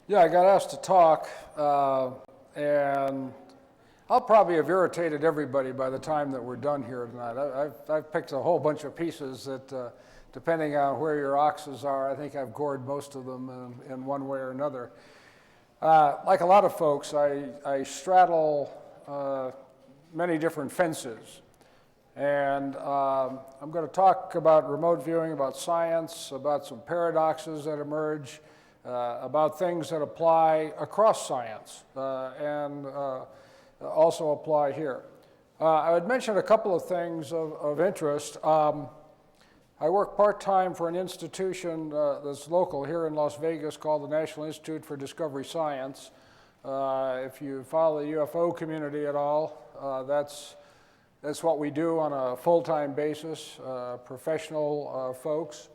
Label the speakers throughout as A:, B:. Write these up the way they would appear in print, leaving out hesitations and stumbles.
A: Yeah, I got asked to talk, and I'll probably have irritated everybody by the time that we're done here tonight. I've picked a whole bunch of pieces that, depending on where your oxes are, I think I've gored most of them in one way or another. Like a lot of folks, I straddle many different fences. And I'm going to talk about remote viewing, about science, about some paradoxes that emerge, about things that apply across science and also apply here. I would mention a couple of things of interest. I work part-time for an institution that's local here in Las Vegas called the National Institute for Discovery Science. If you follow the UFO community at all, that's what we do on a full-time basis, professional folks.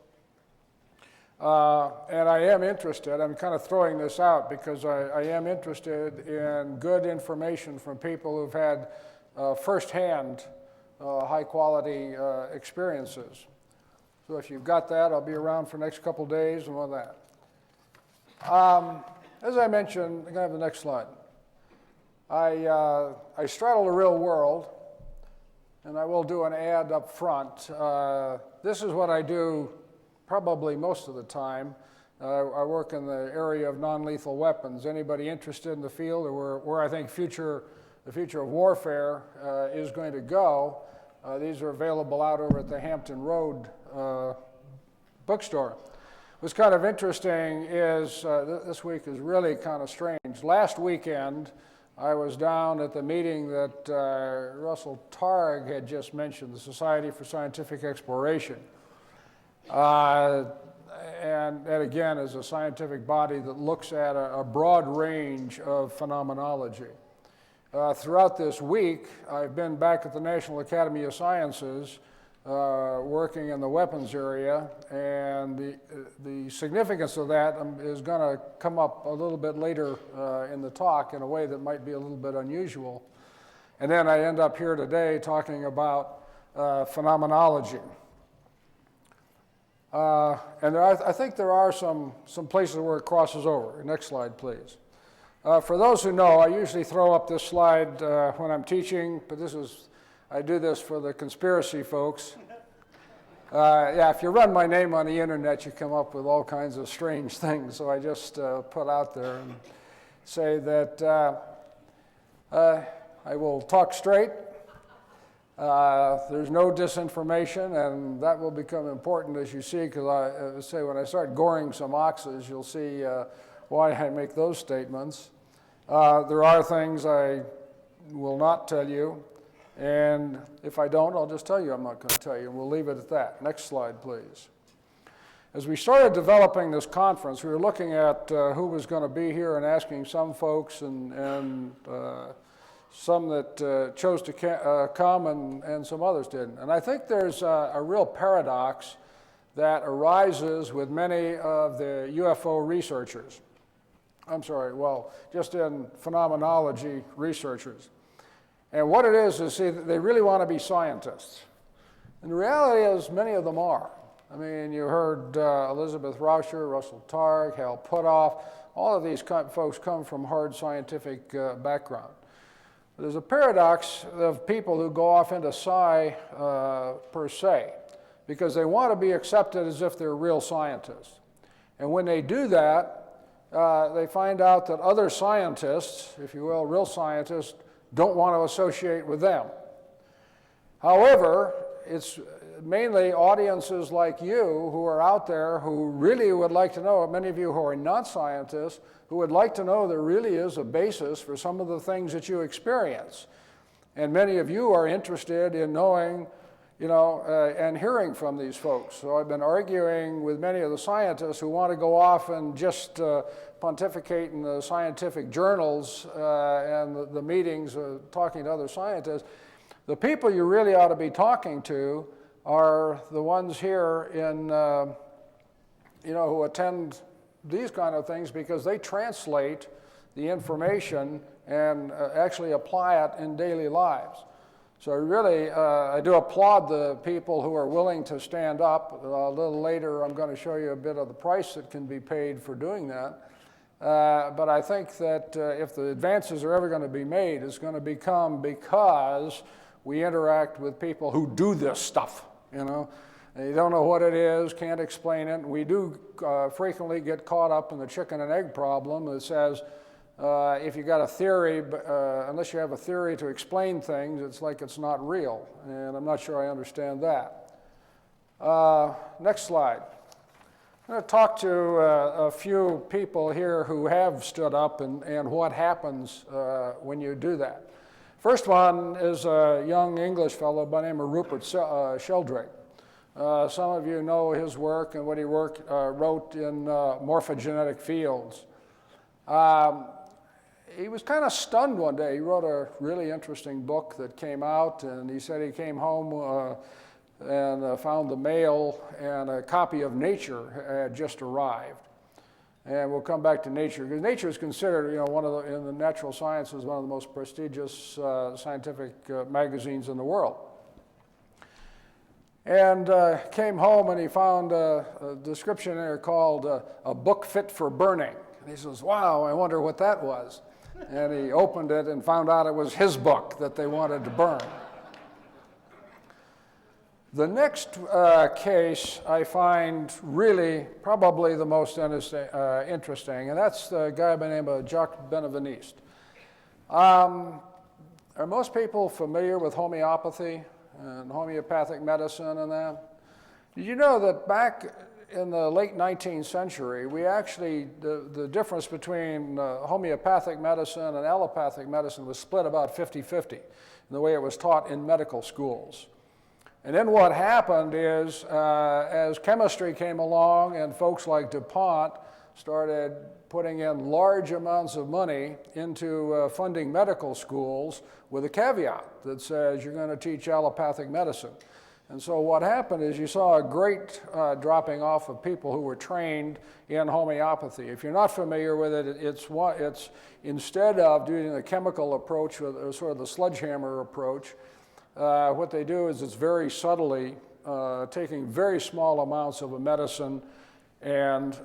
A: And I am interested, I'm kind of throwing this out because I am interested in good information from people who've had firsthand high-quality experiences. So if you've got that, I'll be around for the next couple days and all that. As I mentioned, I'm going to have the next slide. I straddle the real world, and I will do an ad up front. This is what I do probably most of the time. I work in the area of non-lethal weapons. Anybody interested in the field or where I think the future of warfare is going to go, these are available out over at the Hampton Road bookstore. What's kind of interesting is this week is really kind of strange. Last weekend, I was down at the meeting that Russell Targ had just mentioned, the Society for Scientific Exploration. And that, again, is a scientific body that looks at a broad range of phenomenology. Throughout this week, I've been back at the National Academy of Sciences working in the weapons area, and the significance of that is going to come up a little bit later in the talk in a way that might be a little bit unusual. And then I end up here today talking about phenomenology. And I think there are some places where it crosses over. Next slide, please. For those who know, I usually throw up this slide when I'm teaching, but I do this for the conspiracy folks. Yeah, if you run my name on the internet, you come up with all kinds of strange things. So I just put out there and say that I will talk straight. There's no disinformation, and that will become important as you see, because I say when I start goring some oxes, you'll see why I make those statements. There are things I will not tell you, and if I don't, I'll just tell you I'm not going to tell you, and we'll leave it at that. Next slide, please. As we started developing this conference, we were looking at who was going to be here and asking some folks and some that chose to come and some others didn't. And I think there's a real paradox that arises with many of the UFO researchers. Just in phenomenology researchers. And what it is see, they really want to be scientists. And the reality is many of them are. I mean, you heard Elizabeth Rauscher, Russell Targ, Hal Puthoff. All of these folks come from hard scientific background. There's a paradox of people who go off into psi per se, because they want to be accepted as if they're real scientists. And when they do that, they find out that other scientists, if you will, real scientists, don't want to associate with them. However, it's mainly audiences like you who are out there who really would like to know, many of you who are not scientists, who would like to know there really is a basis for some of the things that you experience. And many of you are interested in knowing, and hearing from these folks. So I've been arguing with many of the scientists who want to go off and just pontificate in the scientific journals and the meetings talking to other scientists. The people you really ought to be talking to are the ones here in, who attend these kind of things, because they translate the information and actually apply it in daily lives. So really, I do applaud the people who are willing to stand up. A little later, I'm going to show you a bit of the price that can be paid for doing that. But I think that if the advances are ever going to be made, it's going to become because we interact with people who do this stuff, you know. And you don't know what it is, can't explain it. We do frequently get caught up in the chicken and egg problem that says, if you got a theory, unless you have a theory to explain things, it's like it's not real. And I'm not sure I understand that. Next slide. I'm going to talk to a few people here who have stood up and what happens when you do that. First one is a young English fellow by the name of Rupert Sheldrake. Some of you know his work and what he wrote in morphogenetic fields. He was kind of stunned one day. He wrote a really interesting book that came out, and he said he came home and found the mail, and a copy of Nature had just arrived. And we'll come back to Nature, because Nature is considered, in the natural sciences, one of the most prestigious scientific magazines in the world. And came home and he found a description there called a book fit for burning. And he says, wow, I wonder what that was. And he opened it and found out it was his book that they wanted to burn. The next case I find really probably the most interesting, and that's the guy by the name of Jacques Beneveniste. Are most people familiar with homeopathy and homeopathic medicine and that? Did you know that back in the late 19th century, we actually, the difference between homeopathic medicine and allopathic medicine was split about 50-50 in the way it was taught in medical schools. And then what happened is, as chemistry came along and folks like DuPont started putting in large amounts of money into funding medical schools with a caveat that says you're going to teach allopathic medicine. And so what happened is you saw a great dropping off of people who were trained in homeopathy. If you're not familiar with it, it's instead of doing the chemical approach, with sort of the sledgehammer approach, what they do is it's very subtly taking very small amounts of a medicine and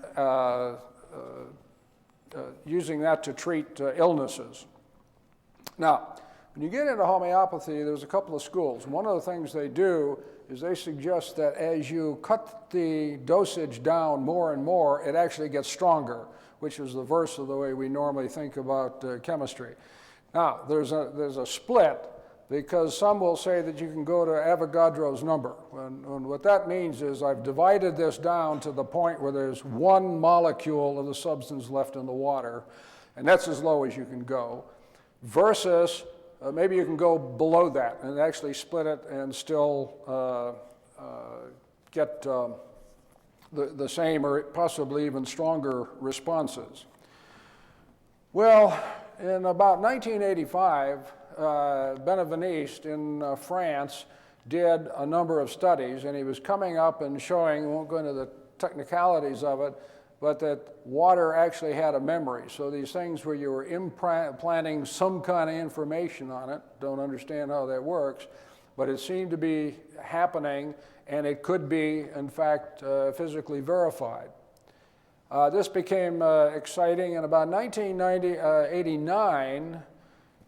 A: using that to treat illnesses. Now, when you get into homeopathy, there's a couple of schools. One of the things they do is they suggest that as you cut the dosage down more and more, it actually gets stronger, which is the reverse of the way we normally think about chemistry. Now, there's a split, because some will say that you can go to Avogadro's number. And what that means is I've divided this down to the point where there's one molecule of the substance left in the water, and that's as low as you can go, versus maybe you can go below that and actually split it and still get the same or possibly even stronger responses. Well, in about 1985, Beneveniste in France did a number of studies, and he was coming up and showing, we won't go into the technicalities of it, but that water actually had a memory. So these things where you were implanting some kind of information on it, don't understand how that works, but it seemed to be happening, and it could be, in fact, physically verified. This became exciting. In about 1989,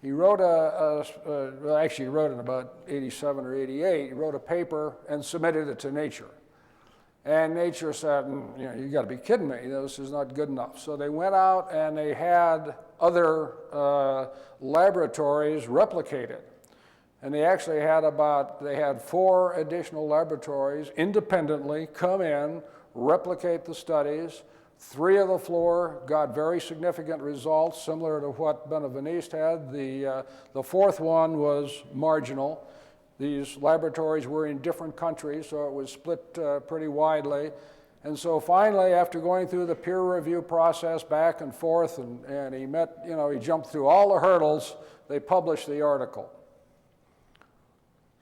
A: he wrote well, actually he wrote in about 87 or 88, he wrote a paper and submitted it to Nature. And Nature said, you got to be kidding me, this is not good enough. So they went out and they had other laboratories replicate it. And they actually had 4 additional laboratories independently come in, replicate the studies. 3 of the 4 got very significant results, similar to what Beneveniste had. The 4th one was marginal. These laboratories were in different countries, so it was split pretty widely. And so finally, after going through the peer review process back and forth, and he jumped through all the hurdles, they published the article.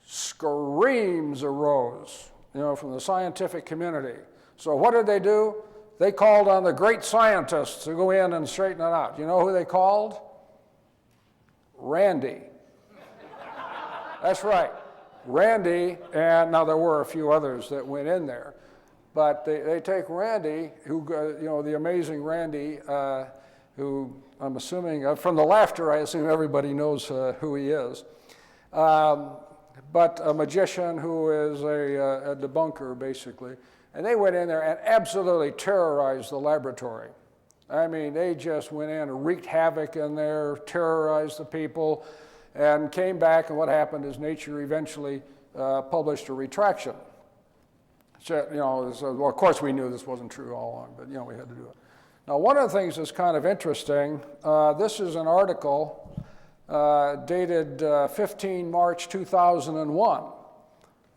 A: screams arose, from the scientific community. So what did they do? They called on the great scientists to go in and straighten it out. You know who they called? Randy. That's right. Randy, and now there were a few others that went in there, but they take Randy, who, the amazing Randy, who I'm assuming, from the laughter, I assume everybody knows who he is, but a magician who is a debunker, basically. And they went in there and absolutely terrorized the laboratory. I mean, they just went in and wreaked havoc in there, terrorized the people, and came back, and what happened is Nature eventually published a retraction. So, well, of course we knew this wasn't true all along, but, we had to do it. Now, one of the things that's kind of interesting, this is an article dated 15 March 2001,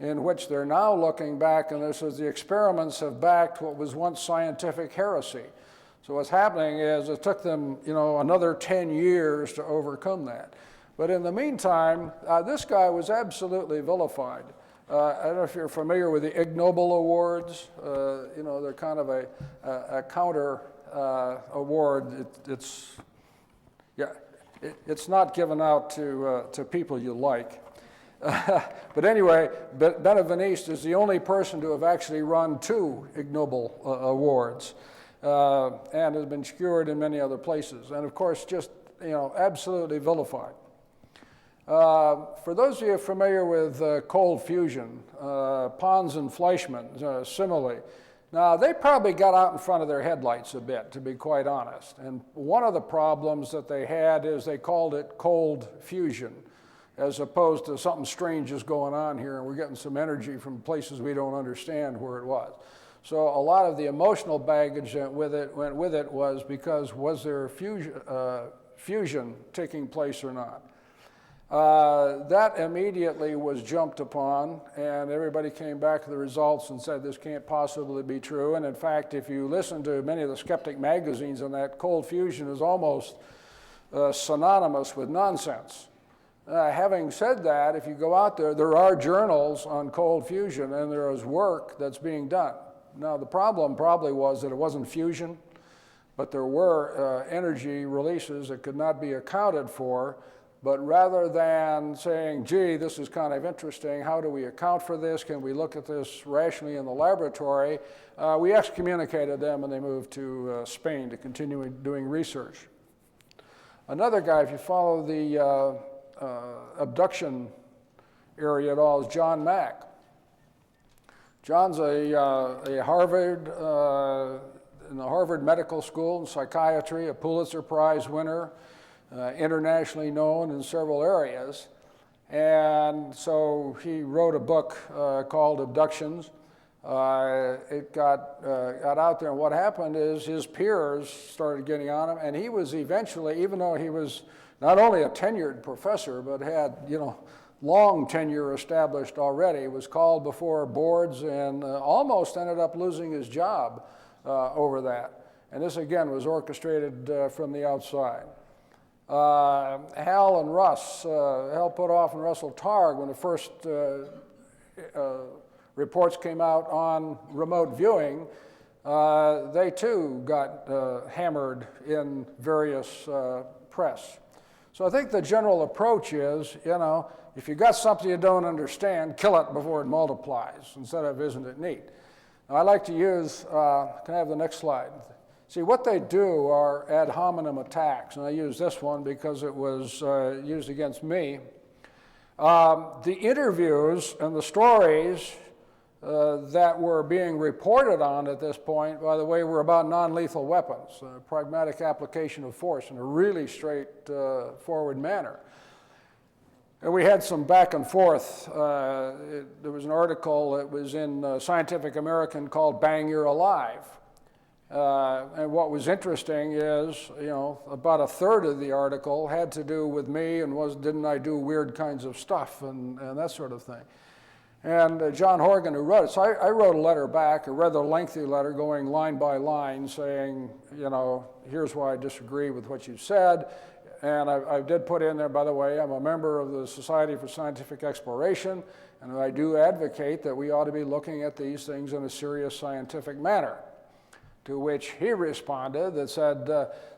A: in which they're now looking back, and this is the experiments have backed what was once scientific heresy. So what's happening is it took them, another 10 years to overcome that. But in the meantime, this guy was absolutely vilified. I don't know if you're familiar with the Ig Nobel Awards. They're kind of a counter award. It's not given out to people you like. But anyway, Benveniste is the only person to have actually run 2 Ig Nobel Awards, and has been secured in many other places. And of course, just absolutely vilified. For those of you familiar with cold fusion, Pons and Fleischmann, similarly, now they probably got out in front of their headlights a bit, to be quite honest. And one of the problems that they had is they called it cold fusion, as opposed to something strange is going on here and we're getting some energy from places we don't understand where it was. So a lot of the emotional baggage that went with it was because was there fusion taking place or not? That immediately was jumped upon, and everybody came back to the results and said this can't possibly be true. And in fact, if you listen to many of the skeptic magazines on that, cold fusion is almost synonymous with nonsense. Having said that, if you go out there are journals on cold fusion, and there is work that's being done. Now, the problem probably was that it wasn't fusion, but there were energy releases that could not be accounted for. But rather than saying, gee, this is kind of interesting, how do we account for this? Can we look at this rationally in the laboratory? We excommunicated them, and they moved to Spain to continue doing research. Another guy, if you follow the abduction area at all, is John Mack. John's a Harvard, in the Harvard Medical School in psychiatry, a Pulitzer Prize winner, internationally known in several areas. And so he wrote a book called Abductions. It got out there, and what happened is his peers started getting on him, and he was eventually, even though he was not only a tenured professor, but had, long tenure established already, was called before boards and almost ended up losing his job over that. And this, again, was orchestrated from the outside. Hal and Russ, Hal Puthoff and Russell Targ, when the first reports came out on remote viewing, they too got hammered in various press. So I think the general approach is, if you got something you don't understand, kill it before it multiplies, instead of isn't it neat. Now I like to use, can I have the next slide? See, what they do are ad hominem attacks, and I use this one because it was used against me. The interviews and the stories that were being reported on at this point, by the way, were about non-lethal weapons, pragmatic application of force in a really straightforward manner. And we had some back and forth. There was an article that was in Scientific American called Bang, You're Alive. And what was interesting is, about a third of the article had to do with me and didn't I do weird kinds of stuff and that sort of thing. And John Horgan, who wrote it, so I wrote a letter back, a rather lengthy letter going line by line saying, here's why I disagree with what you said. And I did put in there, by the way, I'm a member of the Society for Scientific Exploration, and I do advocate that we ought to be looking at these things in a serious scientific manner. To which he responded that said,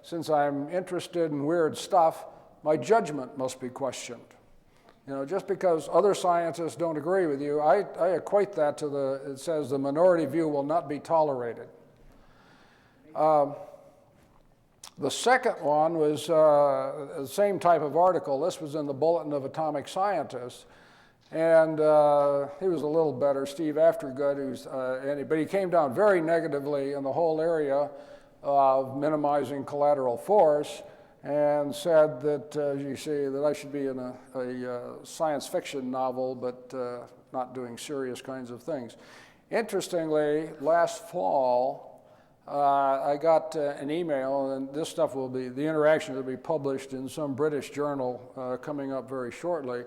A: since I'm interested in weird stuff, my judgment must be questioned. You know, just because other scientists don't agree with you, I equate that to it says the minority view will not be tolerated. The second one was the same type of article. This was in the Bulletin of Atomic Scientists. And he was a little better, Steve Aftergood, but he came down very negatively in the whole area of minimizing collateral force and said that, as you see, that I should be in a science fiction novel, but not doing serious kinds of things. Interestingly, last fall, I got an email, and this stuff will be, the interaction will be published in some British journal coming up very shortly,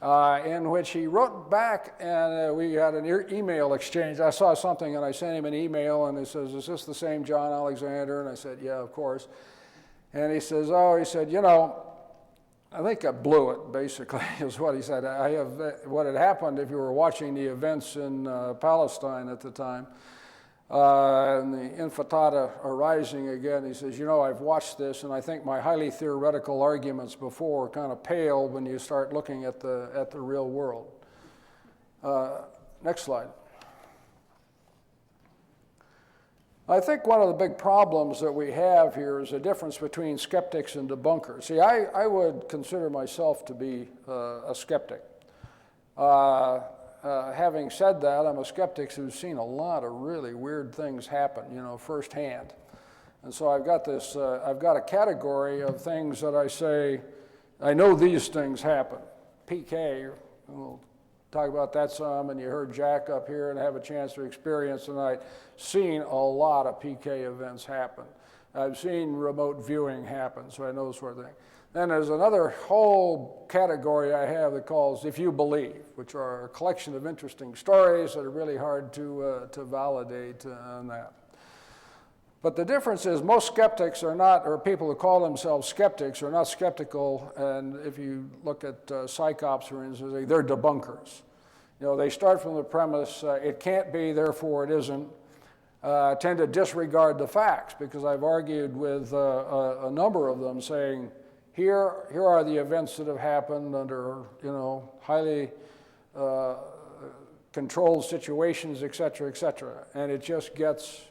A: in which he wrote back, and we had an email exchange. I saw something, and I sent him an email, and he says, is this the same John Alexander? And I said, yeah, of course. And he says, oh, he said, you know, I think I blew it, basically, is what he said. What had happened, if you were watching the events in Palestine at the time, and the intifada are rising again, he says, you know, I've watched this, and I think my highly theoretical arguments before kind of pale when you start looking at the real world. Next slide. I think one of the big problems that we have here is the difference between skeptics and debunkers. See, I would consider myself to be a skeptic. Having said that, I'm a skeptic who's seen a lot of really weird things happen, you know, firsthand. And so I've got this, I've got a category of things that I say, I know these things happen. PK, we'll talk about that some, and you heard Jack up here and have a chance to experience tonight, seen a lot of PK events happen. I've seen remote viewing happen, so I know this sort of thing. Then there's another whole category I have that calls If You Believe, which are a collection of interesting stories that are really hard to validate on that. But the difference is most skeptics are not, or people who call themselves skeptics are not skeptical, and if you look at psychops, for instance, they're debunkers. You know, they start from the premise, it can't be, therefore it isn't, tend to disregard the facts, because I've argued with a number of them saying, here are the events that have happened under, you know, highly controlled situations, et cetera, and it just gets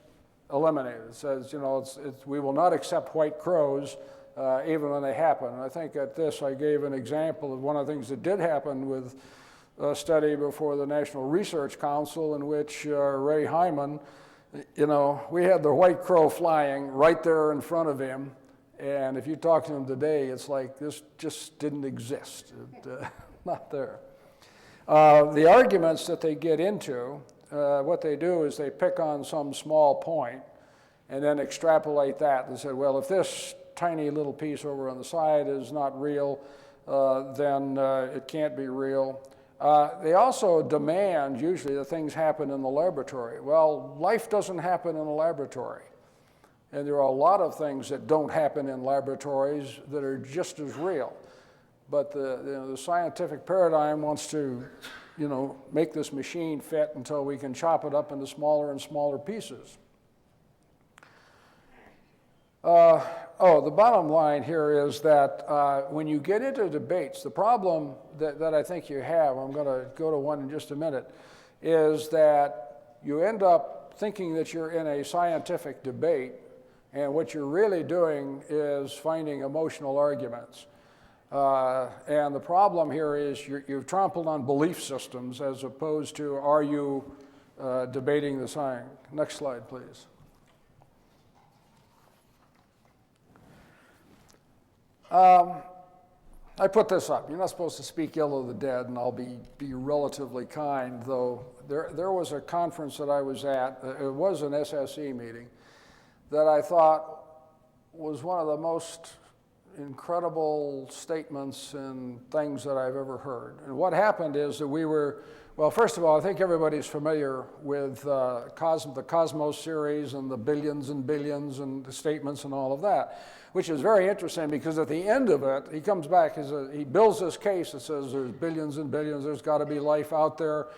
A: eliminated. It says, you know, we will not accept white crows even when they happen. And I think at this I gave an example of one of the things that did happen with a study before the National Research Council in which Ray Hyman, you know, we had the white crow flying right there in front of him. And if you talk to him today, it's like this just didn't exist, not there. The arguments that they get into, what they do is they pick on some small point and then extrapolate that and say, well, if this tiny little piece over on the side is not real, then it can't be real. They also demand, usually, that things happen in the laboratory. Well, life doesn't happen in a laboratory. And there are a lot of things that don't happen in laboratories that are just as real. But the scientific paradigm wants to, you know, make this machine fit until we can chop it up into smaller and smaller pieces. The bottom line here is that when you get into debates, the problem that I think you have, I'm going to go to one in just a minute, is that you end up thinking that you're in a scientific debate, and what you're really doing is finding emotional arguments. And the problem here is you've trampled on belief systems as opposed to are you debating the science. Next slide, please. I put this up. You're not supposed to speak ill of the dead, and I'll be relatively kind, though there was a conference that I was at, it was an SSE meeting, that I thought was one of the most incredible statements and things that I've ever heard. And what happened is that we were, well, first of all, I think everybody's familiar with the Cosmos series and the billions and billions and the statements and all of that, which is very interesting because at the end of it, he comes back, he builds this case that says there's billions and billions, there's got to be life out there,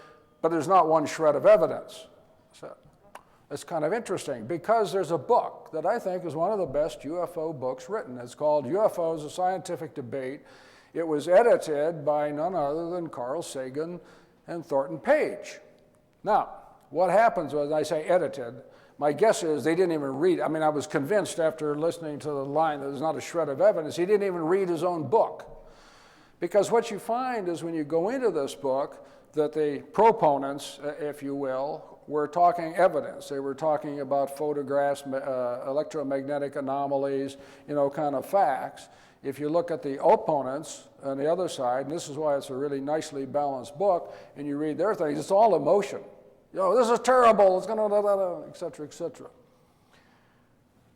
A: but there's not one shred of evidence. So it's kind of interesting because there's a book that I think is one of the best UFO books written. It's called UFOs, A Scientific Debate. It was edited by none other than Carl Sagan and Thornton Page. Now, what happens when I say edited, my guess is they didn't even read. I mean, I was convinced after listening to the line that there's not a shred of evidence. He didn't even read his own book. Because what you find is when you go into this book, that the proponents, if you will, were talking evidence. They were talking about photographs, electromagnetic anomalies, kind of facts. If you look at the opponents on the other side, and this is why it's a really nicely balanced book, and you read their things, it's all emotion. This is terrible, it's gonna, et cetera, et cetera.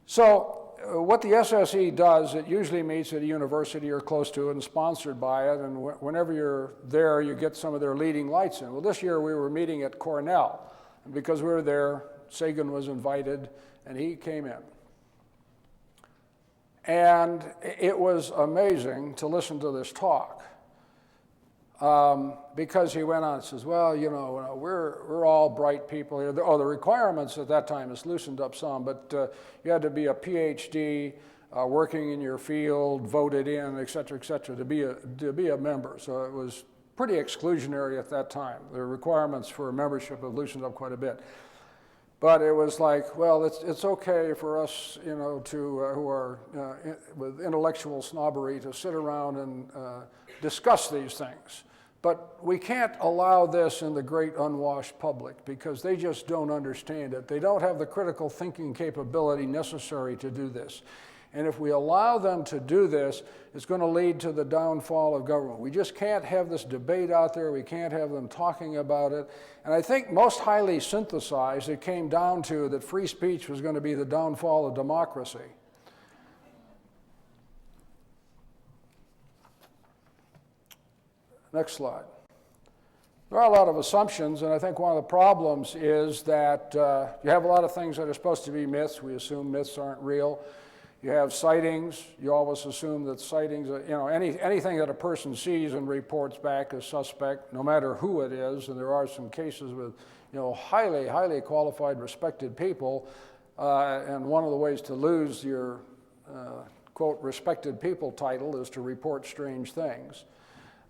A: So what the SSE does, it usually meets at a university or close to it and sponsored by it, and whenever you're there, you get some of their leading lights in. Well, this year we were meeting at Cornell, and because we were there, Sagan was invited, and he came in. And it was amazing to listen to this talk because he went on and says, well, we're all bright people here. The requirements at that time is loosened up some, but you had to be a Ph.D., working in your field, voted in, et cetera, to be a member. So it was pretty exclusionary at that time. The requirements for membership have loosened up quite a bit. But it was like, well, it's okay for us, who are with intellectual snobbery to sit around and discuss these things. But we can't allow this in the great unwashed public because they just don't understand it. They don't have the critical thinking capability necessary to do this. And if we allow them to do this, it's going to lead to the downfall of government. We just can't have this debate out there. We can't have them talking about it. And I think most highly synthesized, it came down to that free speech was going to be the downfall of democracy. Next slide. There are a lot of assumptions, and I think one of the problems is that you have a lot of things that are supposed to be myths. We assume myths aren't real. You have sightings. You always assume that sightings, anything that a person sees and reports back is suspect, no matter who it is. And there are some cases with, highly, highly qualified, respected people. And one of the ways to lose your, quote, respected people title is to report strange things.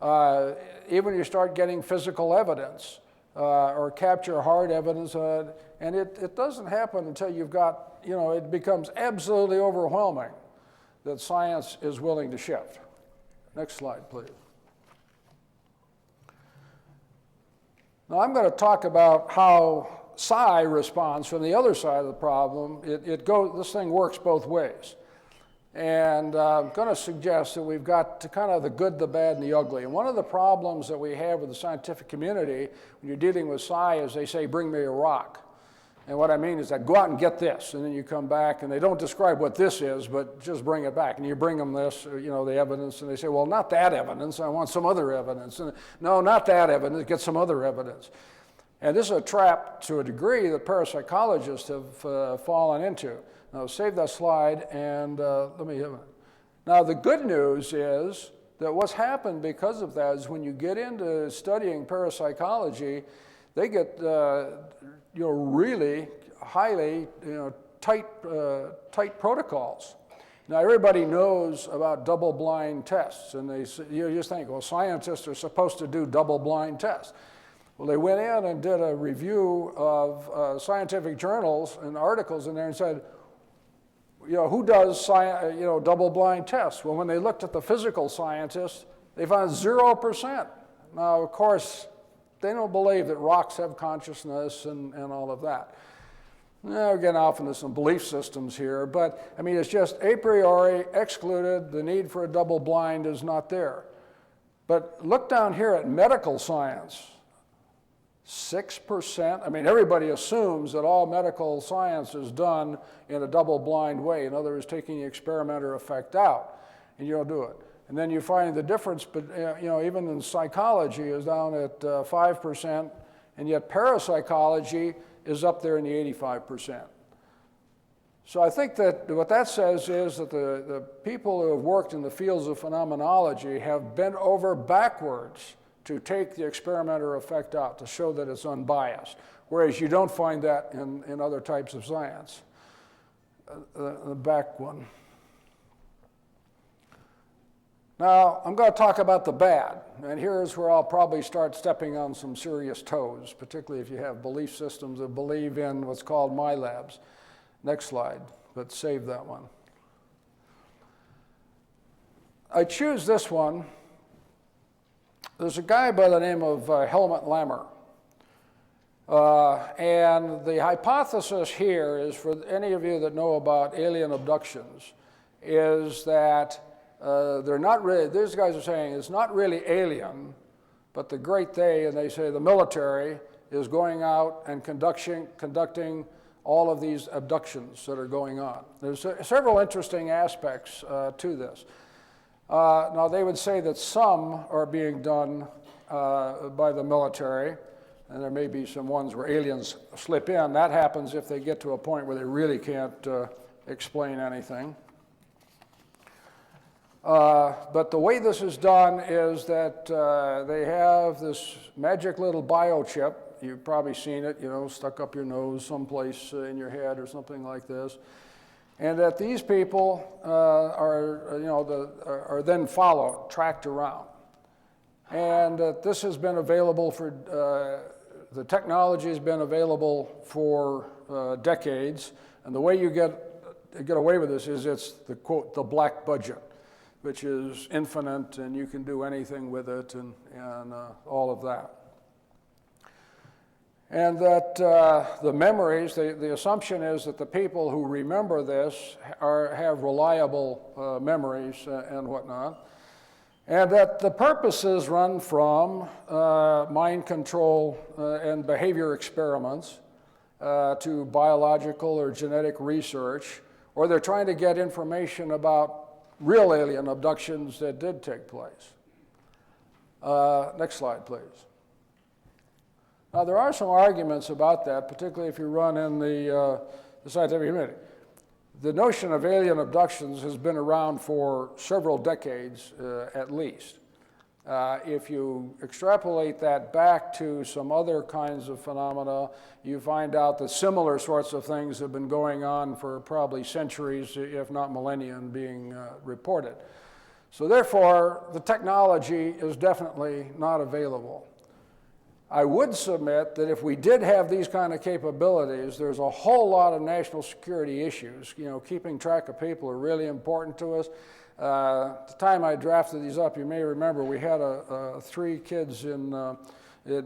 A: Even when you start getting physical evidence or capture hard evidence, and it doesn't happen until you've got, it becomes absolutely overwhelming that science is willing to shift. Next slide, please. Now I'm going to talk about how psi responds from the other side of the problem. This thing works both ways. And I'm going to suggest that we've got to kind of the good, the bad, and the ugly. And one of the problems that we have with the scientific community when you're dealing with psi is they say, bring me a rock. And what I mean is that go out and get this, and then you come back, and they don't describe what this is, but just bring it back. And you bring them this, the evidence, and they say, well, not that evidence, I want some other evidence. And, no, not that evidence, get some other evidence. And this is a trap to a degree that parapsychologists have fallen into. Now, save that slide, and let me have it. Now, the good news is that what's happened because of that is when you get into studying parapsychology, they get really highly tight protocols. Now everybody knows about double-blind tests, and you just think, well, scientists are supposed to do double-blind tests. Well, they went in and did a review of scientific journals and articles in there and said, who does double-blind tests? Well, when they looked at the physical scientists, they found 0%. Now, of course, they don't believe that rocks have consciousness and all of that. Now we're getting off into some belief systems here, but I mean, it's just a priori excluded. The need for a double blind is not there. But look down here at medical science. 6%. I mean, everybody assumes that all medical science is done in a double blind way. In other words, taking the experimenter effect out. and you'll do it. And then you find the difference, but even in psychology is down at 5%, and yet parapsychology is up there in the 85%. So I think that what that says is that the people who have worked in the fields of phenomenology have bent over backwards to take the experimenter effect out, to show that it's unbiased, whereas you don't find that in other types of science. The back one. Now, I'm going to talk about the bad, and here's where I'll probably start stepping on some serious toes, particularly if you have belief systems that believe in what's called my labs. Next slide, but save that one. I choose this one. There's a guy by the name of Helmut Lammer. And the hypothesis here is, for any of you that know about alien abductions, is that they're not really, these guys are saying it's not really alien, but the great they, and they say the military, is going out and conducting all of these abductions that are going on. There's several interesting aspects to this. Now, they would say that some are being done by the military, and there may be some ones where aliens slip in. That happens if they get to a point where they really can't explain anything. But the way this is done is that they have this magic little biochip. You've probably seen it, stuck up your nose someplace in your head or something like this. And that these people are then followed, tracked around. And that this has been available for, the technology has been available for decades. And the way you get away with this is it's the, quote, the black budget, which is infinite and you can do anything with it and all of that. And that the memories, the assumption is that the people who remember this have reliable memories and whatnot. And that the purposes run from mind control and behavior experiments to biological or genetic research, or they're trying to get information about real alien abductions that did take place. Next slide, please. Now, there are some arguments about that, particularly if you run in the scientific community. The notion of alien abductions has been around for several decades at least. If you extrapolate that back to some other kinds of phenomena, you find out that similar sorts of things have been going on for probably centuries, if not millennia, being reported. So therefore, the technology is definitely not available. I would submit that if we did have these kind of capabilities, there's a whole lot of national security issues. Keeping track of people are really important to us. At the time I drafted these up, you may remember we had 3 kids in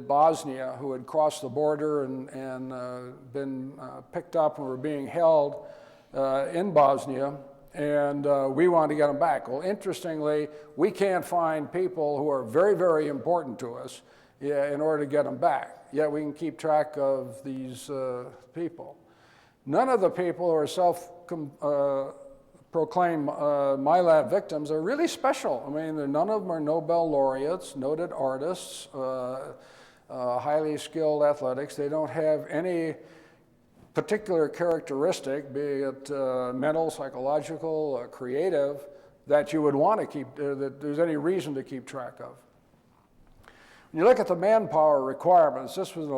A: Bosnia who had crossed the border and been picked up and were being held in Bosnia, and we wanted to get them back. Well, interestingly, we can't find people who are very, very important to us in order to get them back. Yet we can keep track of these people. None of the people who are self-proclaimed MyLab victims are really special. I mean, none of them are Nobel laureates, noted artists, highly skilled athletics. They don't have any particular characteristic, be it mental, psychological, creative, that you would want to keep, that there's any reason to keep track of. When you look at the manpower requirements, this was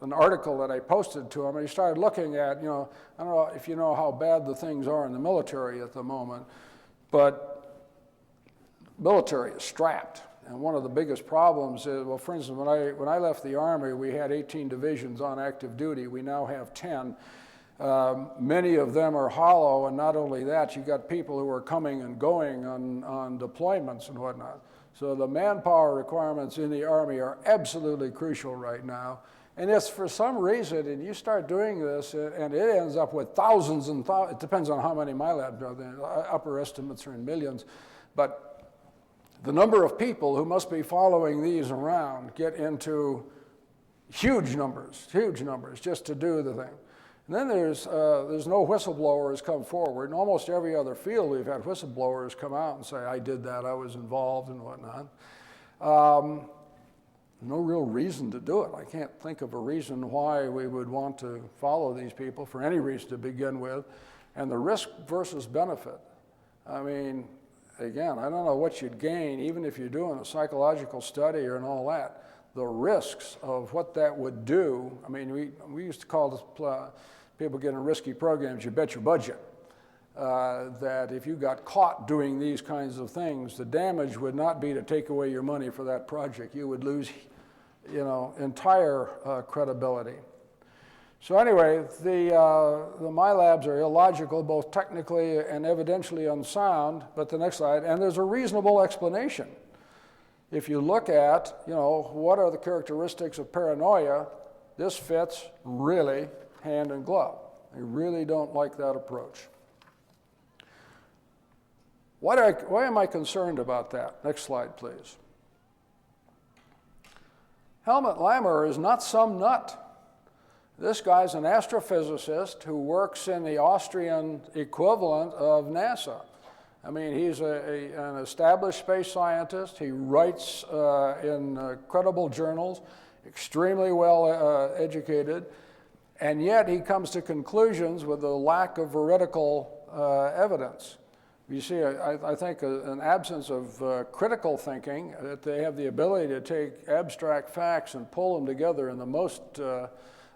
A: an article that I posted to him, and he started looking at, I don't know if you know how bad the things are in the military at the moment, but military is strapped. And one of the biggest problems is, well, for instance, when I left the Army, we had 18 divisions on active duty. We now have 10. Many of them are hollow, and not only that, you got people who are coming and going on deployments and whatnot. So the manpower requirements in the Army are absolutely crucial right now. And it's for some reason, and you start doing this, and it ends up with thousands and thousands. It depends on how many MyLab do. The upper estimates are in millions. But the number of people who must be following these around get into huge numbers, just to do the thing. And then there's no whistleblowers come forward. In almost every other field, we've had whistleblowers come out and say, I did that, I was involved and whatnot. No real reason to do it. I can't think of a reason why we would want to follow these people for any reason to begin with. And the risk versus benefit. I mean, again, I don't know what you'd gain, even if you're doing a psychological study and all that. The risks of what that would do, I mean, we used to call this, people getting risky programs, you bet your budget. That if you got caught doing these kinds of things, the damage would not be to take away your money for that project. You would lose, entire credibility. So anyway, the my labs are illogical, both technically and evidentially unsound. But the next slide, and there's a reasonable explanation. If you look at, what are the characteristics of paranoia, this fits really hand in glove. I really don't like that approach. Why am I concerned about that? Next slide, please. Helmut Lammer is not some nut. This guy's an astrophysicist who works in the Austrian equivalent of NASA. I mean, he's an established space scientist. He writes in credible journals, extremely well educated, and yet he comes to conclusions with a lack of veridical evidence. You see, I think an absence of critical thinking, that they have the ability to take abstract facts and pull them together in the most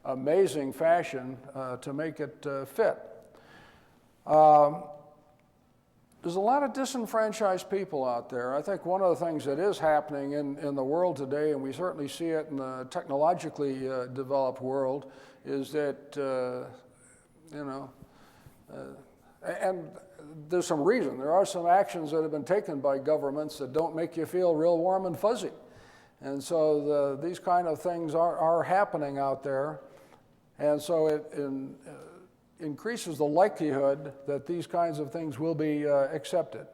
A: amazing fashion to make it fit. There's a lot of disenfranchised people out there. I think one of the things that is happening in the world today, and we certainly see it in the technologically developed world, is that, and there's some reason. There are some actions that have been taken by governments that don't make you feel real warm and fuzzy. And so these kind of things are happening out there. And so it increases the likelihood that these kinds of things will be accepted.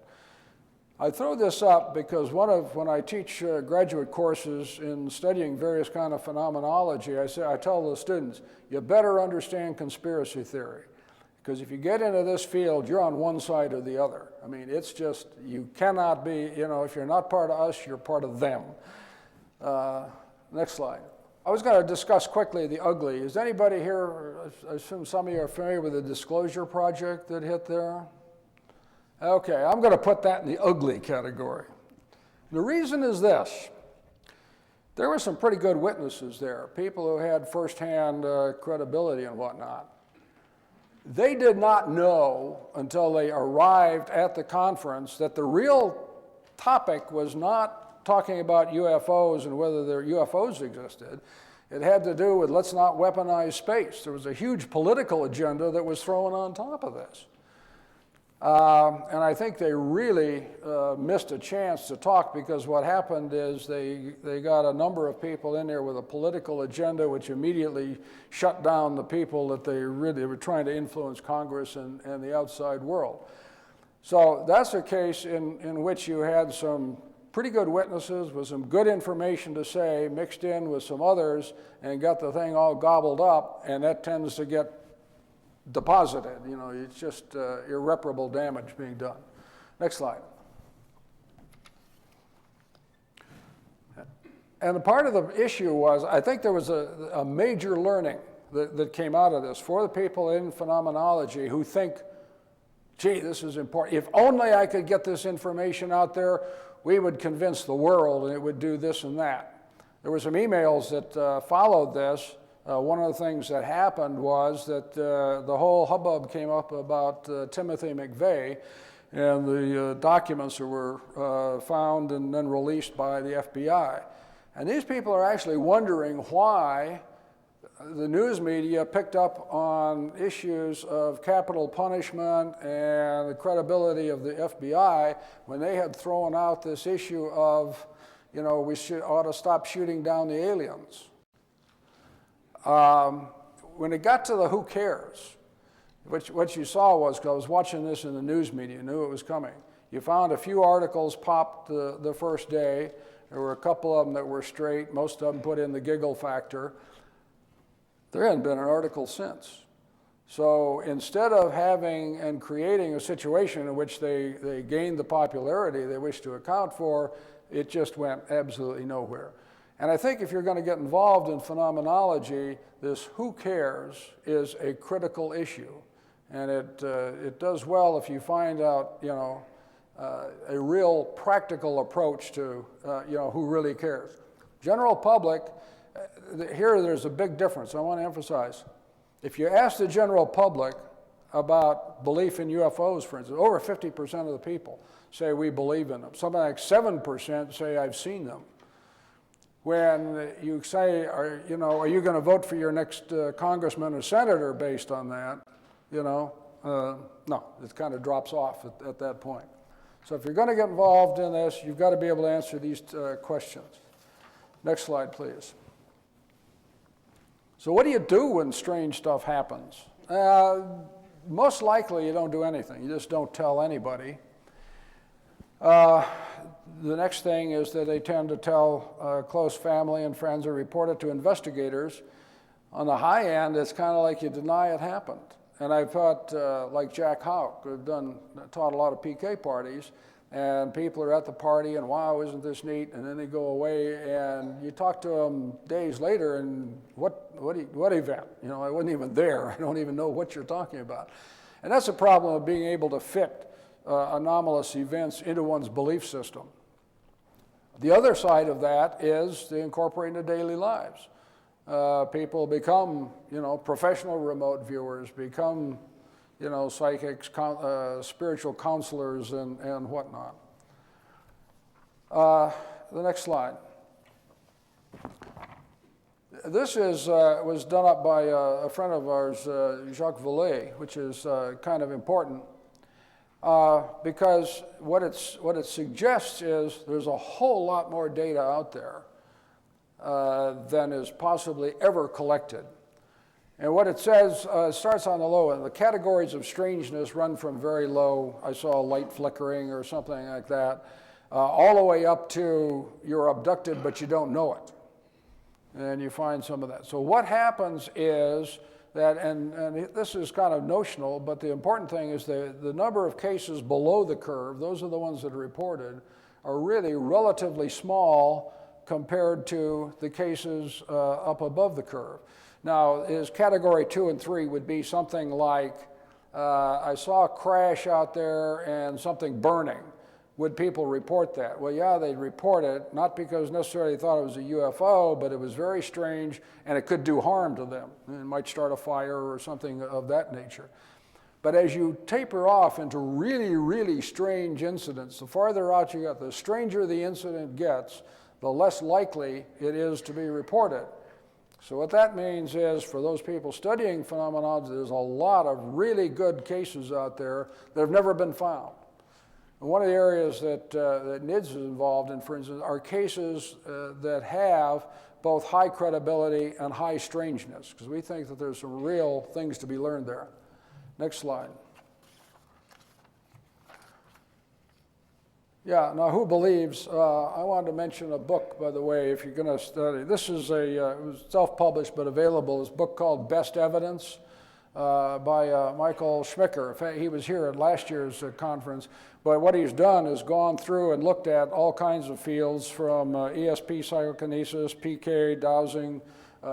A: I throw this up because when I teach graduate courses in studying various kind of phenomenology, I tell the students, you better understand conspiracy theory. Because if you get into this field, you're on one side or the other. I mean, it's just, you cannot be, if you're not part of us, you're part of them. Next slide. I was going to discuss quickly the ugly. Is anybody here, I assume some of you are familiar with the disclosure project that hit there? Okay, I'm going to put that in the ugly category. The reason is this. There were some pretty good witnesses there, people who had firsthand credibility and whatnot. They did not know until they arrived at the conference that the real topic was not talking about UFOs and whether their UFOs existed. It had to do with let's not weaponize space. There was a huge political agenda that was thrown on top of this. And I think they really missed a chance to talk, because what happened is they got a number of people in there with a political agenda, which immediately shut down the people that they really were trying to influence Congress and the outside world. So that's a case in which you had some pretty good witnesses with some good information to say mixed in with some others and got the thing all gobbled up, and that tends to get deposited. It's just irreparable damage being done. Next slide. And the part of the issue was, I think there was a major learning that came out of this for the people in phenomenology who think, gee, this is important. If only I could get this information out there, we would convince the world and it would do this and that. There were some emails that followed this. One of the things that happened was that the whole hubbub came up about Timothy McVeigh and the documents that were found and then released by the FBI. And these people are actually wondering why the news media picked up on issues of capital punishment and the credibility of the FBI when they had thrown out this issue of, we ought to stop shooting down the aliens. When it got to the who cares, what you saw was, because I was watching this in the news media, knew it was coming. You found a few articles popped the first day. There were a couple of them that were straight. Most of them put in the giggle factor. There hadn't been an article since. So instead of having and creating a situation in which they gained the popularity they wish to account for, it just went absolutely nowhere. And I think if you're going to get involved in phenomenology, this who cares is a critical issue. And it does well if you find out, a real practical approach to, who really cares. General public, here there's a big difference I want to emphasize. If you ask the general public about belief in UFOs, for instance, over 50% of the people say we believe in them. Something like 7% say I've seen them. When you say, are you going to vote for your next congressman or senator based on that? No, it kind of drops off at that point. So if you're going to get involved in this, you've got to be able to answer these questions. Next slide, please. So what do you do when strange stuff happens? Most likely you don't do anything. You just don't tell anybody. The next thing is that they tend to tell close family and friends or report it to investigators. On the high end, it's kind of like you deny it happened. And I've taught, like Jack Houck, who've taught a lot of PK parties, and people are at the party and, wow, isn't this neat? And then they go away, and you talk to them days later, and what event? I wasn't even there. I don't even know what you're talking about. And that's a problem of being able to fit anomalous events into one's belief system. The other side of that is to incorporate into daily lives. People become, professional remote viewers, become, psychics, spiritual counselors, and whatnot. The next slide. This was done up by a friend of ours, Jacques Vallée, which is kind of important. Because what it suggests is there's a whole lot more data out there than is possibly ever collected. And what it says starts on the low end. The categories of strangeness run from very low, I saw a light flickering or something like that, all the way up to you're abducted but you don't know it. And you find some of that. So what happens is that, and this is kind of notional, but the important thing is the number of cases below the curve, those are the ones that are reported, are really relatively small compared to the cases up above the curve. Now, is category 2 and 3 would be something like, I saw a crash out there and something burning. Would people report that? Well, yeah, they'd report it, not because necessarily they thought it was a UFO, but it was very strange and it could do harm to them. It might start a fire or something of that nature. But as you taper off into really, really strange incidents, the farther out you get, the stranger the incident gets, the less likely it is to be reported. So what that means is, for those people studying phenomenology, there's a lot of really good cases out there that have never been found. And one of the areas that NIDS is involved in, for instance, are cases that have both high credibility and high strangeness, because we think that there's some real things to be learned there. Next slide. Yeah, now who believes? I wanted to mention a book, by the way, if you're going to study. This is it was self-published but available. This book called Best Evidence by Michael Schmicker. In fact, he was here at last year's conference. But what he's done is gone through and looked at all kinds of fields from ESP psychokinesis, PK, dowsing,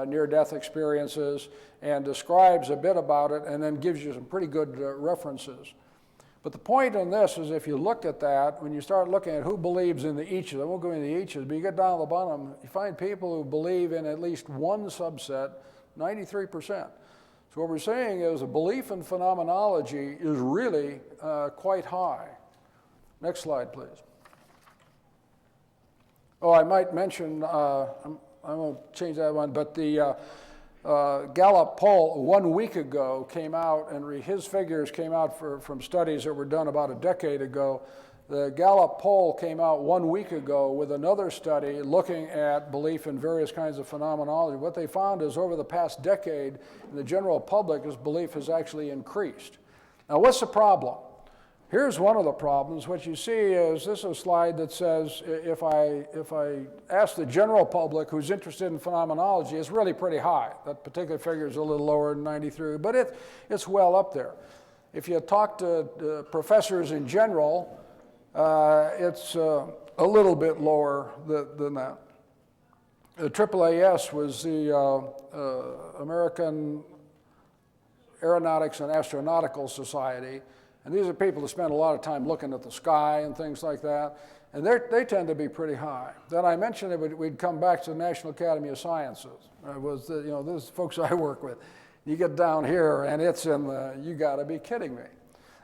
A: near-death experiences, and describes a bit about it and then gives you some pretty good references. But the point in this is, if you look at that, when you start looking at who believes in each of them, I won't go into each of them, but you get down to the bottom, you find people who believe in at least one subset, 93%. So what we're saying is a belief in phenomenology is really quite high. Next slide, please. Oh, I might mention, I won't change that one, but the Gallup poll 1 week ago came out, and his figures came out from studies that were done about a decade ago. The Gallup poll came out 1 week ago with another study looking at belief in various kinds of phenomenology. What they found is over the past decade, in the general public, this belief has actually increased. Now, what's the problem? Here's one of the problems. What you see is this is a slide that says if I ask the general public who's interested in phenomenology, it's really pretty high. That particular figure is a little lower than 93, but it's well up there. If you talk to professors in general, it's a little bit lower than that. The AAAS was the American Aeronautics and Astronautical Society. And these are people who spend a lot of time looking at the sky and things like that. And they tend to be pretty high. Then I mentioned that we'd come back to the National Academy of Sciences. It was those folks I work with. You get down here and it's in the, you gotta be kidding me.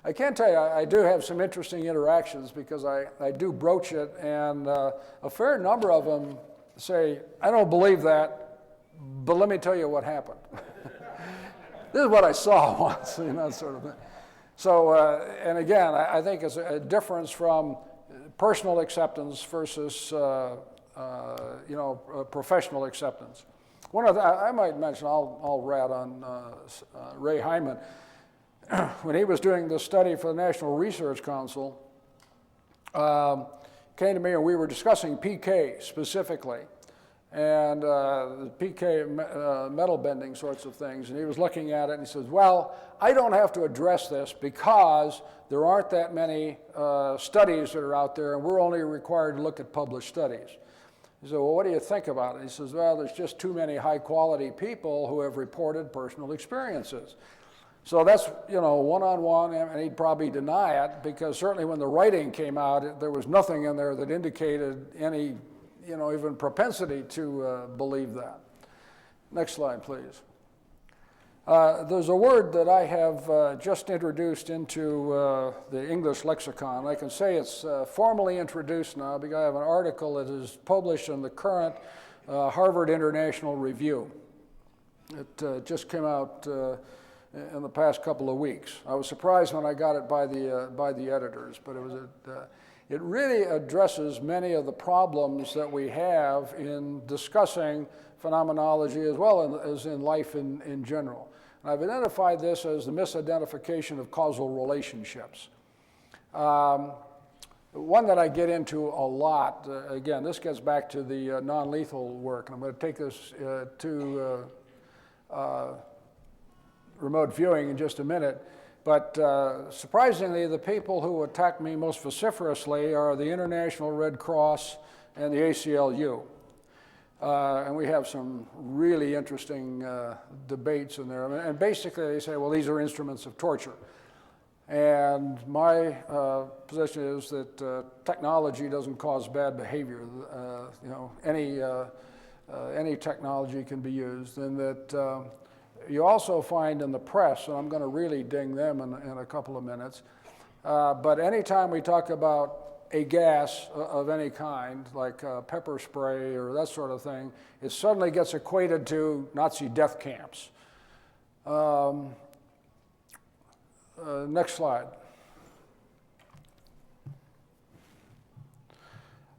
A: I can tell you, I do have some interesting interactions because I do broach it, and a fair number of them say, I don't believe that, but let me tell you what happened. This is what I saw once, that sort of thing. So, and again, I think it's a difference from personal acceptance versus, professional acceptance. One of the, I might mention, I'll rat on Ray Hyman. When he was doing this study for the National Research Council, came to me and we were discussing PK specifically, and the PK metal bending sorts of things, and he was looking at it and he says, well, I don't have to address this because there aren't that many studies that are out there, and we're only required to look at published studies. He said, well, what do you think about it? He says, well, there's just too many high-quality people who have reported personal experiences. So that's, one-on-one, and he'd probably deny it, because certainly when the writing came out, there was nothing in there that indicated any, even propensity to believe that. Next slide, please. There's a word that I have just introduced into the English lexicon. I can say it's formally introduced now because I have an article that is published in the current Harvard International Review. It just came out in the past couple of weeks. I was surprised when I got it by the editors, but it really addresses many of the problems that we have in discussing phenomenology as well as in life in general. And I've identified this as the misidentification of causal relationships. One that I get into a lot, again, this gets back to the non-lethal work, and I'm going to take this to remote viewing in just a minute. But surprisingly, the people who attack me most vociferously are the International Red Cross and the ACLU. And we have some really interesting debates in there. And basically they say, well, these are instruments of torture. And my position is that technology doesn't cause bad behavior. Any technology can be used, and that you also find in the press, and I'm going to really ding them in a couple of minutes, but anytime we talk about a gas of any kind, like pepper spray or that sort of thing, it suddenly gets equated to Nazi death camps. Next slide.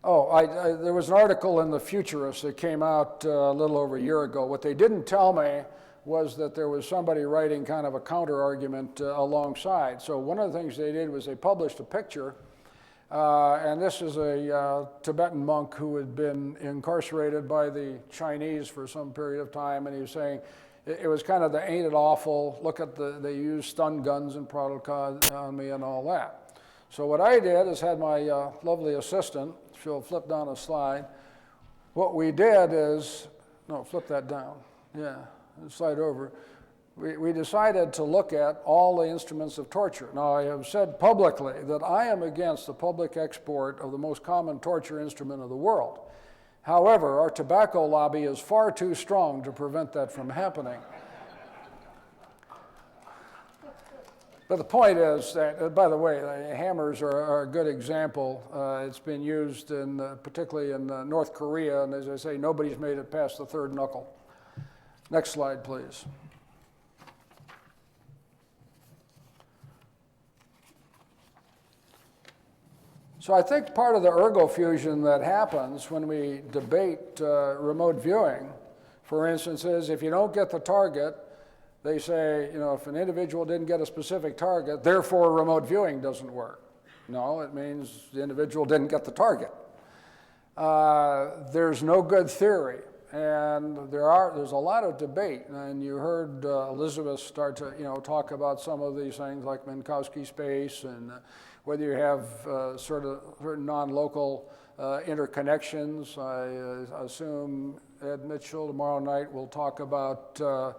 A: Oh, there was an article in The Futurist that came out a little over a year ago. What they didn't tell me was that there was somebody writing kind of a counter-argument alongside. So one of the things they did was they published a picture, and this is a Tibetan monk who had been incarcerated by the Chinese for some period of time, and he was saying, it was kind of the ain't it awful, look at they use stun guns and product on me and all that. So what I did is had my lovely assistant, she'll flip down a slide. What we did is, no, flip that down, yeah, slide over. We decided to look at all the instruments of torture. Now, I have said publicly that I am against the public export of the most common torture instrument of the world. However, our tobacco lobby is far too strong to prevent that from happening. But the point is that, by the way, hammers are a good example. It's been used particularly in North Korea, and as I say, nobody's made it past the third knuckle. Next slide, please. So I think part of the ergo-fusion that happens when we debate remote viewing, for instance, is if you don't get the target, they say, you know, if an individual didn't get a specific target, therefore remote viewing doesn't work. No, it means the individual didn't get the target. There's no good theory, and there's a lot of debate. And you heard Elizabeth start to, you know, talk about some of these things like Minkowski space and whether you have certain non-local interconnections. I assume Ed Mitchell tomorrow night will talk about the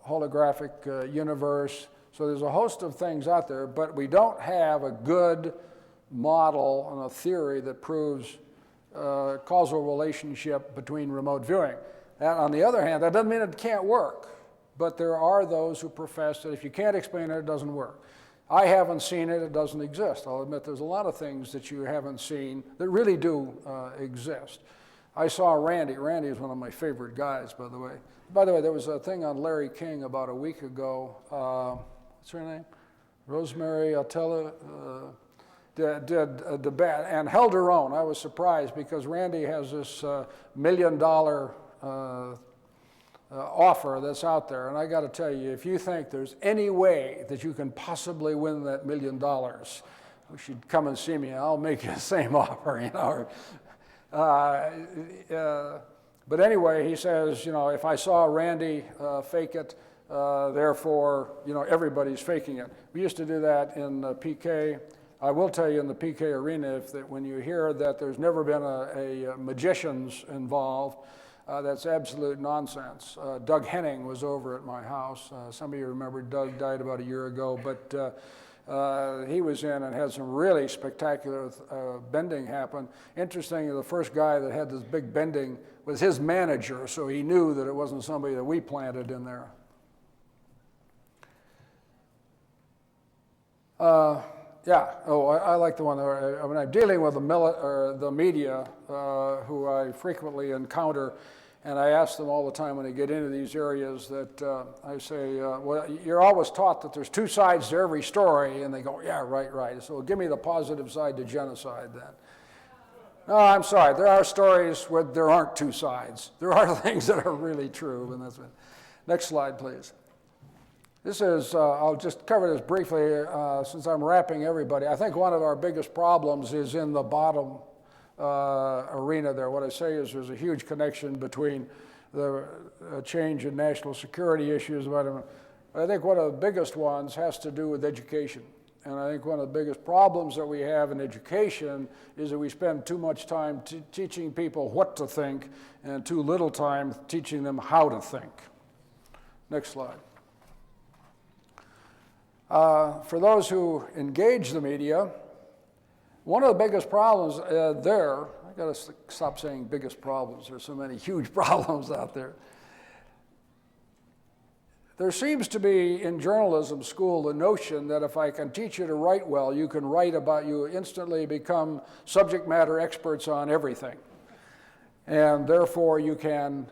A: holographic universe. So there's a host of things out there, but we don't have a good model and a theory that proves causal relationship between remote viewing. And on the other hand, that doesn't mean it can't work, but there are those who profess that if you can't explain it, it doesn't work. I haven't seen it, it doesn't exist. I'll admit there's a lot of things that you haven't seen that really do exist. I saw Randy. Randy is one of my favorite guys, by the way. By the way, there was a thing on Larry King about a week ago. What's her name? Rosemary Altella did a debate and held her own. I was surprised because Randy has this $1 million offer that's out there. And I got to tell you, if you think there's any way that you can possibly win that $1 million, you should come and see me. I'll make you the same offer, you know. But anyway, he says, you know, if I saw Randy fake it, therefore, you know, everybody's faking it. We used to do that in PK. I will tell you in the PK arena, when you hear that there's never been a magicians involved, that's absolute nonsense. Doug Henning was over at my house. Some of you remember Doug died about a year ago, but he was in and had some really spectacular bending happen. Interestingly, the first guy that had this big bending was his manager, so he knew that it wasn't somebody that we planted in there. Yeah, I like the one where when I'm dealing with the media, who I frequently encounter, and I ask them all the time when they get into these areas that I say, well, you're always taught that there's two sides to every story, and they go, yeah, right. So give me the positive side to genocide then. No, I'm sorry, there are stories where there aren't two sides. There are things that are really true, and that's it. Next slide, please. This is, I'll just cover this briefly since I'm wrapping everybody. I think one of our biggest problems is in the bottom arena there. What I say is there's a huge connection between the change in national security issues. I think one of the biggest ones has to do with education. And I think one of the biggest problems that we have in education is that we spend too much time teaching people what to think and too little time teaching them how to think. Next slide. For those who engage the media, one of the biggest problems I got to stop saying biggest problems. There's so many huge problems out there. There seems to be in journalism school the notion that if I can teach you to write well, you can write about, you instantly become subject matter experts on everything. And therefore you can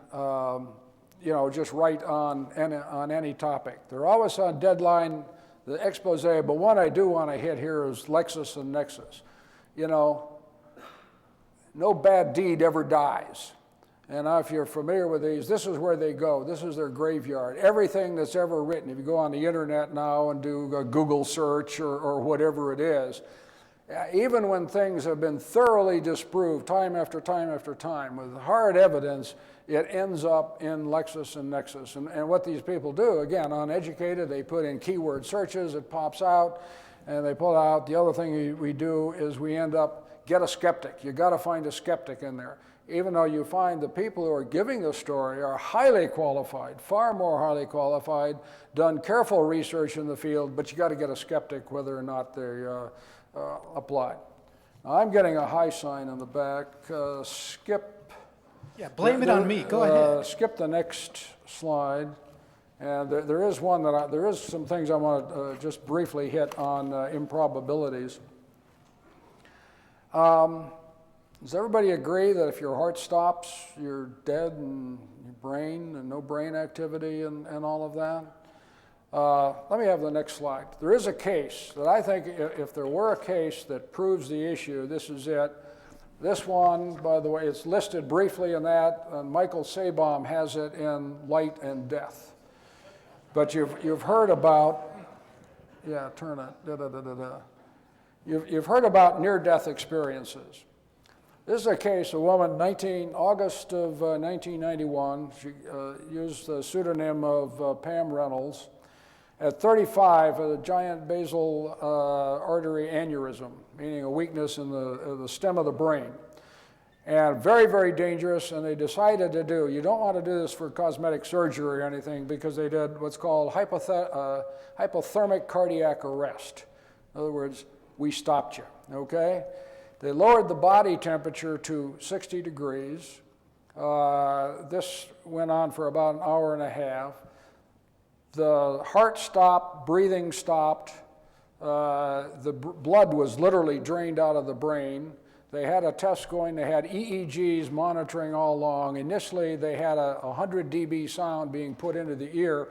A: just write on any topic. They're always on deadline, the expose, but one I do want to hit here is Lexus and Nexus. You know, no bad deed ever dies. And if you're familiar with these, this is where they go. This is their graveyard. Everything that's ever written, if you go on the internet now and do a Google search or whatever it is, even when things have been thoroughly disproved time after time after time with hard evidence, it ends up in Lexus and Nexus. And what these people do, again, uneducated, they put in keyword searches, it pops out, and they pull out. The other thing we do is we end up, get a skeptic. You got to find a skeptic in there. Even though you find the people who are giving the story are highly qualified, far more highly qualified, done careful research in the field, but you got to get a skeptic whether or not they apply. Now, I'm getting a high sign in the back. Skip.
B: Yeah, blame it on me. Go ahead.
A: Skip the next slide. And there is one that there is some things I want to just briefly hit on improbabilities. Does everybody agree that if your heart stops, you're dead and your brain and no brain activity and all of that? Let me have the next slide. There is a case that I think if there were a case that proves the issue, this is it. This one, by the way, it's listed briefly in that, and Michael Sabom has it in Light and Death. But you've heard about, yeah, turn it, You've heard about near-death experiences. This is a case, a woman, August of 1991, she used the pseudonym of Pam Reynolds. At 35, a giant basal artery aneurysm, meaning a weakness in the stem of the brain. And very, very dangerous, and they decided to do, you don't want to do this for cosmetic surgery or anything, because they did what's called hypothermic cardiac arrest. In other words, we stopped you, okay? They lowered the body temperature to 60 degrees. This went on for about an hour and a half. The heart stopped, breathing stopped, the blood was literally drained out of the brain. They had a test going, they had EEGs monitoring all along. Initially, they had a 100 dB sound being put into the ear.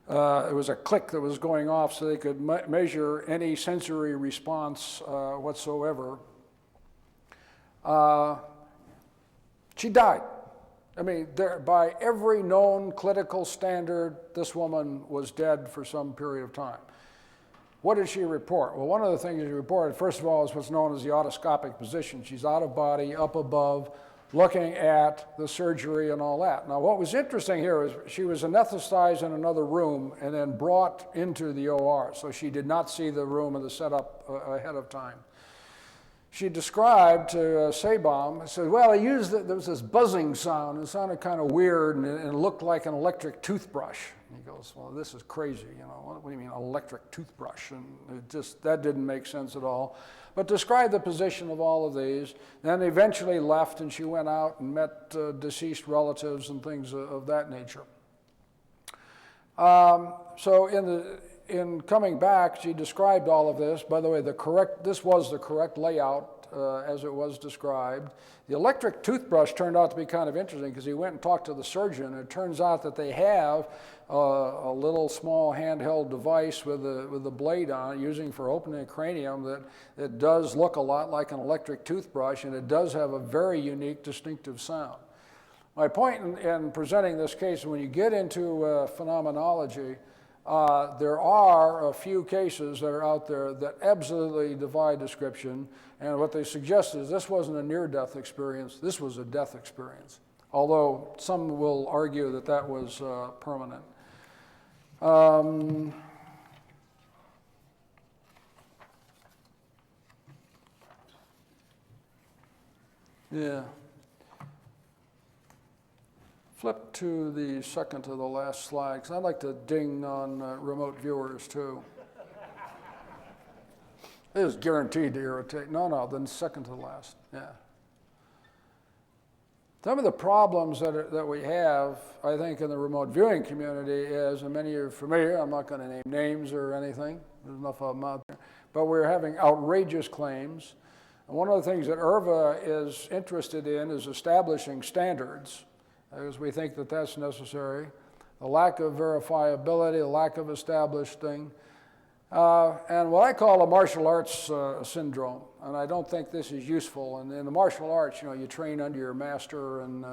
A: It was a click that was going off so they could measure any sensory response whatsoever. She died. I mean, by every known clinical standard, this woman was dead for some period of time. What did she report? Well, one of the things she reported, first of all, is what's known as the autoscopic position. She's out of body, up above, looking at the surgery and all that. Now, what was interesting here is she was anesthetized in another room and then brought into the OR, so she did not see the room and the setup ahead of time. She described to Sabom, said, well, there was this buzzing sound. It sounded kind of weird, and it looked like an electric toothbrush. And he goes, well, this is crazy, you know. What do you mean, electric toothbrush? And that didn't make sense at all. But described the position of all of these. Then eventually left, and she went out and met deceased relatives and things of that nature. So in coming back, she described all of this. By the way, this was the correct layout as it was described. The electric toothbrush turned out to be kind of interesting because he went and talked to the surgeon. It turns out that they have a little small handheld device with a blade on it, using for opening a cranium that does look a lot like an electric toothbrush, and it does have a very unique, distinctive sound. My point in presenting this case, when you get into phenomenology, there are a few cases that are out there that absolutely defy description, and what they suggest is this wasn't a near-death experience, this was a death experience, although some will argue that that was permanent. Yeah. Flip to the second to the last slide, because I'd like to ding on remote viewers too. It is guaranteed to irritate. No, then second to the last, yeah. Some of the problems that we have, I think, in the remote viewing community is, and many of you are familiar, I'm not going to name names or anything, there's enough of them out there, but we're having outrageous claims. And one of the things that IRVA is interested in is establishing standards, because we think that that's necessary. The lack of verifiability, the lack of establishing, and what I call a martial arts syndrome. And I don't think this is useful. And in the martial arts, you train under your master, and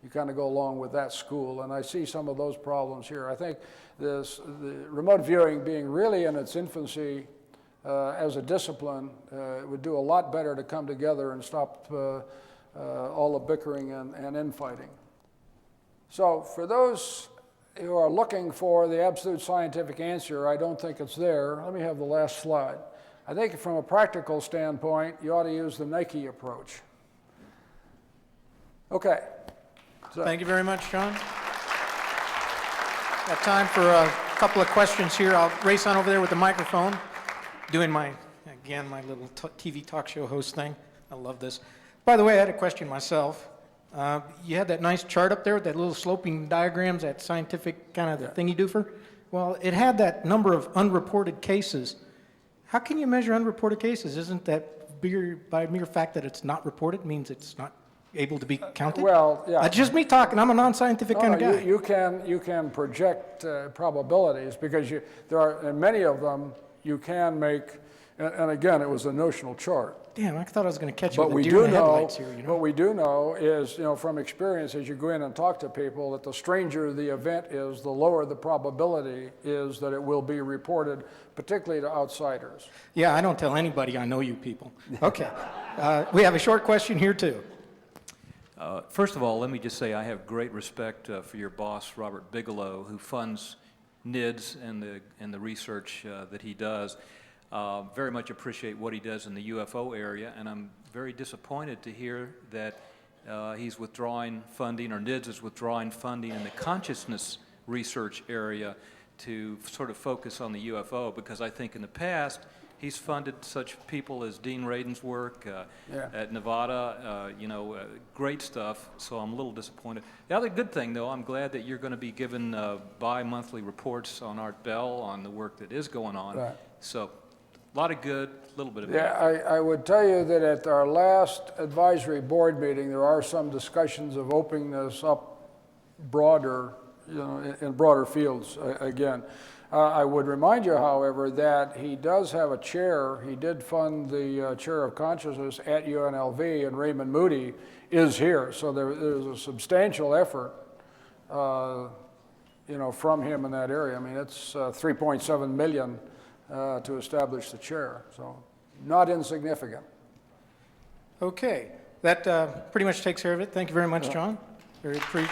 A: you kind of go along with that school. And I see some of those problems here. I think the remote viewing being really in its infancy as a discipline would do a lot better to come together and stop all the bickering and infighting. So for those who are looking for the absolute scientific answer, I don't think it's there. Let me have the last slide. I think from a practical standpoint, you ought to use the Nike approach. Okay. So.
B: Thank you very much, John. Got time for a couple of questions here. I'll race on over there with the microphone, doing my little TV talk show host thing. I love this. By the way, I had a question myself. You had that nice chart up there with that little sloping diagrams, that scientific kind of thing you do for. Well, it had that number of unreported cases. How can you measure unreported cases? Isn't that by mere fact that it's not reported means it's not able to be counted?
A: Well, yeah.
B: That's just me talking. I'm a non-scientific kind of guy.
A: You can project probabilities because there are, and many of them you can make And again, it was a notional chart.
B: Damn, I thought I was going to catch you
A: But
B: with
A: we
B: a deer
A: do
B: in the
A: know,
B: headlights here, you know?
A: what we do know is, from experience, as you go in and talk to people, that the stranger the event is, the lower the probability is that it will be reported, particularly to outsiders.
B: Yeah, I don't tell anybody I know you people. Okay. We have a short question here, too.
C: First of all, let me just say I have great respect for your boss, Robert Bigelow, who funds NIDS and the research that he does. Very much appreciate what he does in the UFO area, and I'm very disappointed to hear that he's withdrawing funding, or NIDS is withdrawing funding in the consciousness research area to sort of focus on the UFO, because I think in the past he's funded such people as Dean Radin's work at Nevada, great stuff, so I'm a little disappointed. The other good thing, though, I'm glad that you're going to be given bi-monthly reports on Art Bell on the work that is going on.
A: Right.
C: So a lot of good, a little bit of
A: Yeah,
C: bad.
A: I would tell you that at our last advisory board meeting, there are some discussions of opening this up broader, in broader fields again. I would remind you, however, that he does have a chair. He did fund the chair of consciousness at UNLV, and Raymond Moody is here. So there's a substantial effort, from him in that area. I mean, it's $3.7 million to establish the chair, so not insignificant.
B: Okay. That pretty much takes care of it. Thank you very much, John. Very appreciate